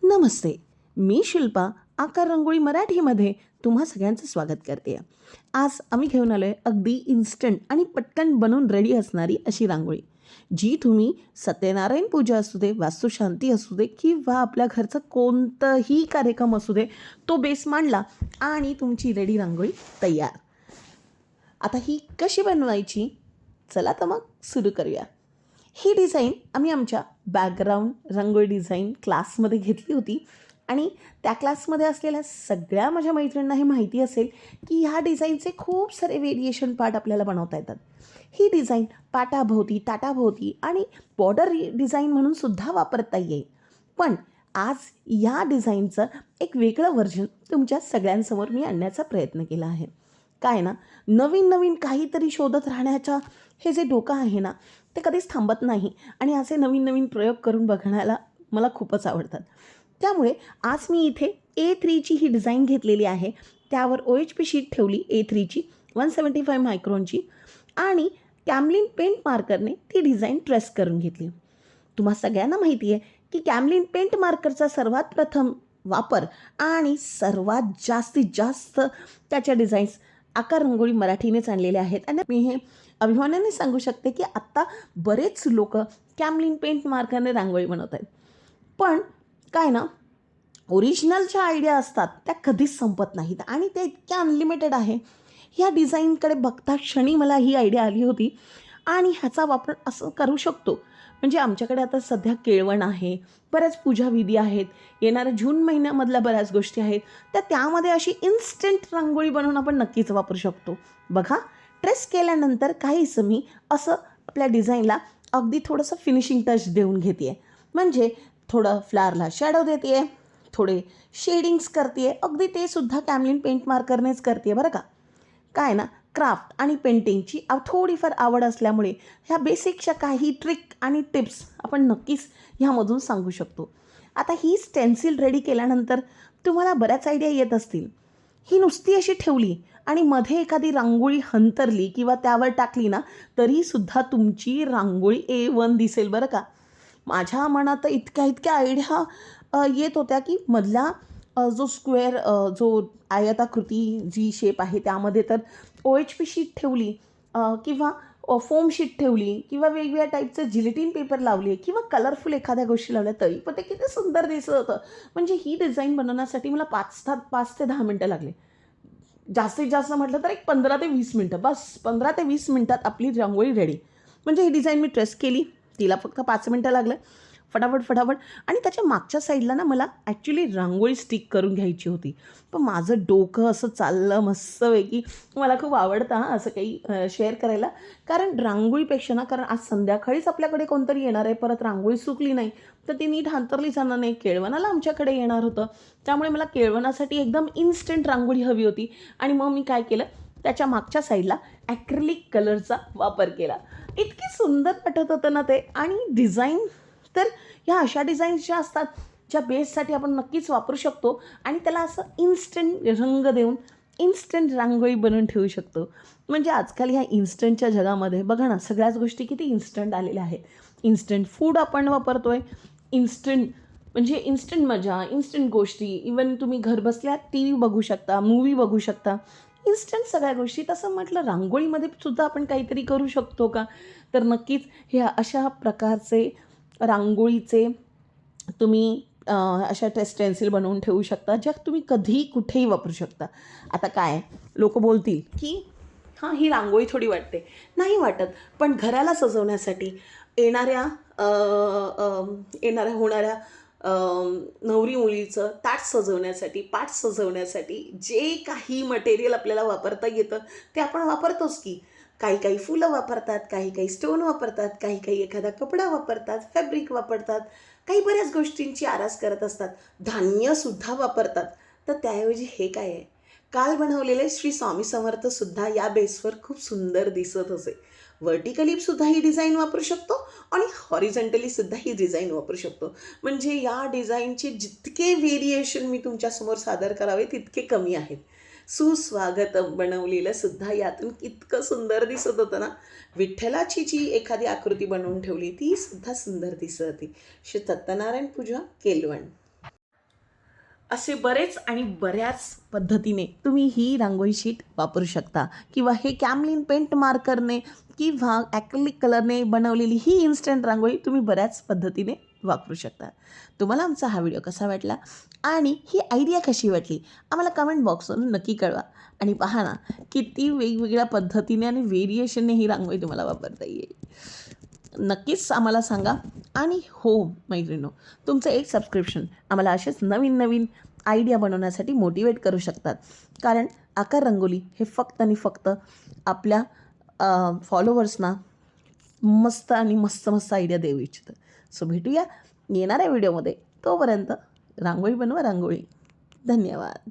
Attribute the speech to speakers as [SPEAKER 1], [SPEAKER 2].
[SPEAKER 1] नमस्ते. मी शिल्पा आकार रंगोळी मराठीमध्ये तुम्हा सगळ्यांचं स्वागत करते. आज आम्ही घेऊन आलो आहे अगदी इन्स्टंट आणि पटकन बनवून रेडी असणारी अशी रांगोळी, जी तुम्ही सत्यनारायण पूजा असू दे, वास्तुशांती असू दे किंवा आपल्या घरचा कोणताही कार्यक्रम असू दे, तो बेस मांडला आणि तुमची रेडी रांगोळी तयार. आता ही कशी बनवायची? चला तर मग सुरू करूया. ही डिझाईन आम्ही आमच्या बॅकग्राऊंड रांगोळी डिझाईन क्लासमध्ये घेतली होती आणि त्या क्लासमध्ये असलेल्या सगळ्या माझ्या मैत्रिणींना हे माहिती असेल की ह्या डिझाईनचे खूप सारे व्हेरिएशन पार्ट आपल्याला बनवता येतात. ही डिझाईन पाटाभोवती, ताटाभोवती आणि बॉर्डर डिझाईन म्हणून सुद्धा वापरता येईल. पण आज या डिझाईनचं एक वेगळं व्हर्जन तुमच्या सगळ्यांसमोर मी आणण्याचा प्रयत्न केला आहे. काय ना, नवीन नवीन काहीतरी शोधत राहण्याच्या हे जे डोकं आहे ना, ते कधीच थांबत नाही आणि असे नवीन नवीन प्रयोग करून बघण्याला मला खूपच आवडतात. त्यामुळे आज मी इथे A3ची ही डिझाईन घेतलेली आहे. त्यावर OHP शीट ठेवली A3ची 175 मायक्रॉनची आणि कॅमलिन पेंट मार्करने ती डिझाईन ट्रेस करून घेतली. तुम्हा सगळ्यांना माहिती आहे की कॅमलिन पेंट मार्करचा सर्वात प्रथम वापर आणि सर्वात जास्तीत जास्त त्याच्या डिझाईन्स आकार रंगोळी मराठीनेच आणलेले आहेत. आणि मी हे अभिमानाने सांगू शकते की आत्ता बरेच लोक कॅमलिन पेंट मार्करने रांगोळी बनवत आहेत. पण काय ना, ओरिजिनलच्या आयडिया असतात त्या कधीच संपत नाहीत आणि ते इतक्या अनलिमिटेड आहे. ह्या डिझाईनकडे बघता क्षणी मला ही आयडिया आली होती आणि ह्याचा वापर असं करू शकतो. म्हणजे आमच्याकडे आता सध्या केळवण आहे, बऱ्याच पूजाविधी आहेत, येणाऱ्या जून महिन्यामधल्या बऱ्याच गोष्टी आहेत, तर त्यामध्ये अशी इन्स्टंट रांगोळी बनवून आपण नक्कीच वापरू शकतो. बघा, ट्रेस केल्यानंतर काहीच मी असं आपल्या डिझाईनला अगदी थोडंसं फिनिशिंग टच देऊन घेते आहे. म्हणजे थोडं फ्लावरला शॅडो देते आहे, थोडे शेडिंग्स करते आहे, अगदी ते सुद्धा कॅमलिन पेंट मार्करनेच करते आहे बरं का. काय ना, क्राफ्ट आणि पेंटिंगची थोडीफार आवड असल्यामुळे ह्या बेसिकच्या काही ट्रिक आणि टिप्स आपण नक्कीच ह्यामधून सांगू शकतो. आता ही स्टेन्सिल रेडी केल्यानंतर तुम्हाला बऱ्याच आयडिया येत असतील. ही नुसती अशी ठेवली आणि मध्ये एखादी रांगोळी हंतरली किंवा त्यावर टाकली ना, तरीसुद्धा तुमची रांगोळी A1 दिसेल बरं का. माझ्या मनात इतक्या इतक्या आयडिया येत होत्या की मधला जो स्क्वेअर जो आयताकृती जी शेप आहे त्यामध्ये तर OHP शीट ठेवली किंवा फोम शीट ठेवली किंवा वेगवेगळ्या टाईपचं जिलेटिन पेपर लावले किंवा कलरफुल एखाद्या गोष्टी लावल्या तरी पण ते किती सुंदर दिसत होतं. म्हणजे ही डिझाईन बनवण्यासाठी मला 5 ते 10 मिनटं लागले. जास्तीत जास्त म्हटलं तर एक 15 ते 20 मिनटं, बस 15 ते 20 मिनटात आपली रांगोळी रेडी. म्हणजे ही डिझाईन मी ट्रेस केली, तिला फक्त 5 मिनटं लागलं, फटाफट. आणि त्याच्या मागच्या साईडला ना मला ॲक्च्युली रांगोळी स्टिक करून घ्यायची होती. पण माझं डोकं असं चाललं मस्तपैकी. मला खूप आवडतं असं काही शेअर करायला. कारण रांगोळीपेक्षा ना, कारण आज संध्याकाळीच आपल्याकडे कोणतरी येणार आहे, परत रांगोळी सुकली नाही तर ती नीट हांतरली जाणार नाही. केळवणाला आमच्याकडे येणार होतं, त्यामुळे मला केळवणासाठी एकदम इन्स्टंट रांगोळी हवी होती. आणि मग मी काय केलं, त्याच्या मागच्या साईडला ॲक्रिलिक कलरचा वापर केला. इतकी सुंदर वाटत होतं ना ते. आणि डिझाईन तर ह्या अशा डिझाईन्स ज्या असतात ज्या बेससाठी आपण नक्कीच वापरू शकतो आणि त्याला असं इन्स्टंट रंग देऊन इन्स्टंट रांगोळी बनवून ठेवू शकतो. म्हणजे आजकाल ह्या इन्स्टंटच्या जगामध्ये बघा ना, सगळ्याच गोष्टी किती इन्स्टंट आलेल्या आहेत. इन्स्टंट फूड आपण वापरतो आहे, इन्स्टंट म्हणजे इन्स्टंट मजा, इन्स्टंट गोष्टी. इवन तुम्ही घरबसल्या TV बघू शकता, मूव्ही बघू शकता, इन्स्टंट सगळ्या गोष्टी. तसं म्हटलं रांगोळीमध्ये सुद्धा आपण काहीतरी करू शकतो का? तर नक्कीच ह्या अशा प्रकारचे रांगोळीचे तुम्ही अशा स्टेन्सिल बनवून ठेवू शकता, ज्या तुम्ही कधीही कुठेही वापरू शकता. आता काय लोक बोलतील की हां, ही रांगोळी थोडी वाटते. नाही वाटत, पण घराला सजवण्यासाठी येणाऱ्या होणाऱ्या नवरी मुलीचं ताट सजवण्यासाठी, पाट सजवण्यासाठी जे काही मटेरियल आपल्याला वापरता येतं ते आपण वापरतोच की. काही काही फुलं वापरतात, काही काही स्टोन वापरतात, काही काही एखादा कपडा वापरतात, फॅब्रिक वापरतात, काही बऱ्याच गोष्टींची आरास करत असतात, धान्यसुद्धा वापरतात. तर त्याऐवजी हे काय आहे, काल बनवलेले श्री स्वामी समर्थसुद्धा या बेसवर खूप सुंदर दिसत असे. व्हर्टिकलीसुद्धा ही डिझाईन वापरू शकतो आणि हॉरिझॉन्टलीसुद्धा ही डिझाईन वापरू शकतो. म्हणजे या डिझाईनचे जितके व्हेरिएशन मी तुमच्यासमोर सादर करावे तितके कमी आहेत. सुस्वागत बनवलेलं सुद्धा यातून इतकं सुंदर दिसत होतं ना. विठ्ठलाची जी एखादी आकृती बनवून ठेवली ती सुद्धा सुंदर दिसत होती. श्री सत्यनारायण पूजा केलवण. असे बरेच आणि बऱ्याच पद्धतीने तुम्ही ही रांगोळी शीट वापरू शकता किंवा हे कॅमलिन पेंट मार्करने किंवा ॲक्रिलिक कलरने बनवलेली ही इन्स्टंट रांगोळी तुम्ही बऱ्याच पद्धतीने वापरू शकता. तुम्हाला आमचा हा व्हिडिओ कसा वाटला आणि ही आयडिया कशी वाटली आम्हाला कमेंट बॉक्सवरून नक्की कळवा. आणि पहा ना किती वेगवेगळ्या पद्धतीने आणि व्हेरिएशनने ही रांगोळी तुम्हाला वापरता येईल. नक्कीच आम्हाला सांगा. आणि हो मैत्रिणींनो, तुमचं एक सबस्क्रिप्शन आम्हाला असेच नवीन नवीन आयडिया बनवण्यासाठी मोटिवेट करू शकतात. कारण आकार रंगोली हे फक्त आणि फक्त आपल्या फॉलोवर्सना मस्त आणि मस्त मस्त आयडिया देऊ इच्छितं. सो भेटूया येणाऱ्या व्हिडिओमध्ये. तोपर्यंत रांगोळी बनवा रांगोळी. धन्यवाद.